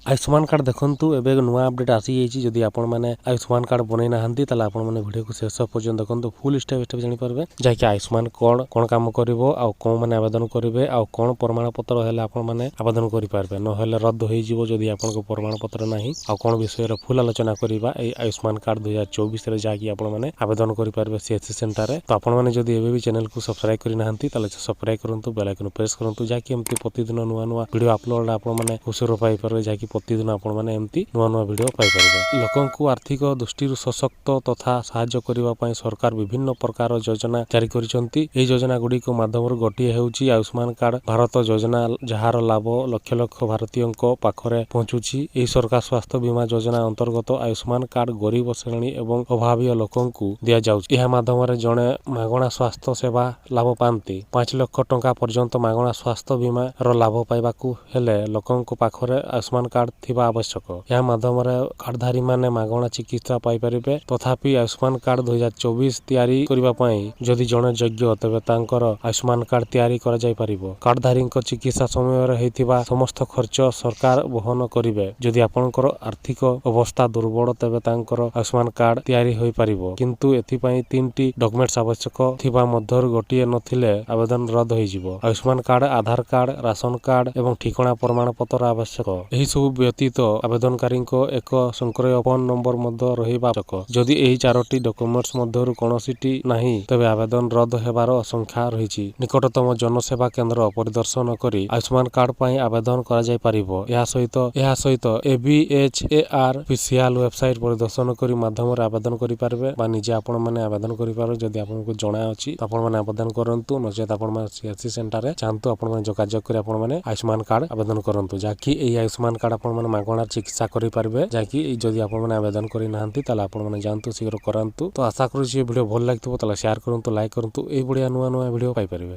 Ayushman card देखंतु एबे नुआ अपडेट आसी जाइछि जदि आपण माने आयुष्मान कार्ड बनै नाहंती ताले आपण माने वीडियो को शेष पर्यंत देखंतु फुल स्टेप स्टेप जानि परबे जाकि आयुष्मान कार्ड कोन काम करिवो आ कोन माने आवेदन करिवे आ कोन प्रमाण पत्र हेले आपण माने आवेदन करि पारबे न हेले रद्द होई जिवो जदि आपण को प्रमाण पत्र नाही आ कोन विषय रे फुल आलोचना करिबा ए आयुष्मान कार्ड 2024 रे जाकि आपण माने आवेदन करि पारबे सीएचसी सेंटर रे। तो आपण माने जदि एबे भी चैनल को सब्सक्राइब करि नाहंती ताले सब्सक्राइब करंतु बेल आइकन प्रेस करंतु जाकि एमती प्रतिदिन नुआ नुआ वीडियो अपलोड आपण माने खुशीरो पाई परबे जाकि प्रतिदिन आपण माने एमती नुआ नुआ वीडियो पाई परबे। लोकंकु आर्थिक दृष्टि सशक्त तथा सहाय्य करिवा पई सरकार विभिन्न प्रकार योजना जारी करिसंती। एही योजना गुडी को माध्यम गोटिए हेउची आयुष्मान कार्ड भारत योजना जहार लाभ लक्ष लक्ष भारतीयों पाखरे पहुंचुची। एही सरकार स्वास्थ्य बीमा योजना अंतर्गत आयुष्मान कार्ड गरीब श्रेणी एवं अभावी लोकंकु दिया जाउची। एहा माध्यम रे जणे मागणा स्वास्थ्य सेवा लाभ पांती 5 लाख टंका पर्यंत मागणा स्वास्थ्य बीमा रो लाभ पाइबाकू हेले लोकंकु पाखरे आयुष्मान कार्ड थिबा आवश्यक। यह माध्यम कार्डधारी माने मागणा चिकित्सा पाई परिबे। तथापि आयुष्मान कार्ड 2024 तैयारी करिबा पई जदि जणे योग्य तबे तांकर आयुष्मान कार्ड तैयारी करा जाय परिबो। कार्डधारी चिकित्सा समय रे हेतिबा समस्त खर्च सरकार वहन करिवे। जदि आपनकर आर्थिक अवस्था दुर्बल तबे तांकर आयुष्मान कार्ड तैयारी होई परिबो, किंतु एथि पई 3टी डॉक्यूमेंट्स आवश्यक थिबा मध्यर गोटिए नथिले आवेदन रद्द होई जिवो। आयुष्मान कार्ड, आधार कार्ड, राशन कार्ड एवं ठिकाना प्रमाण पत्र आवश्यक। एही सब व्यतीत आवेदनकारी को एक संक्रय फोन नंबर मध्य रहिबा आवश्यक। जदि एही 4टी डॉक्यूमेंट्स मध्यरु कोनोसीटी नाही तबे आवेदन रद्द हेबार आशंका रहिछि। निकटतम जनसेवा केंद्र परिदर्शन करी आयुष्मान कार्ड पई आवेदन करा जाय परिबो। या सहित एबीएचएआर ऑफिशियल वेबसाइट परिदर्शन करी माध्यम रे आवेदन करि पारबे बा निजे आपण माने आवेदन करि पारो। जदि आपण को जणा अछि त आपण माने आवेदन करंतु, नचेत आपण माने सीएचसी सेंटर रे चाहंतु आपण माने जोगाजोग करी आपण माने आयुष्मान कार्ड आवेदन करंतु, जाकि एही आयुष्मान कार्ड आपण माने मागणा चिकित्सा करि पारबे। जाकि जदि आपण माने आवेदन करि नाहंती ताले आपण माने जानतु शीघ्र करंतु। तो आशा करू जे वीडियो भल लागथिबो ताले शेयर करंतु, लाइक करंतु। एही बढ़िया नुआ नुआ वीडियो पाई परिबे।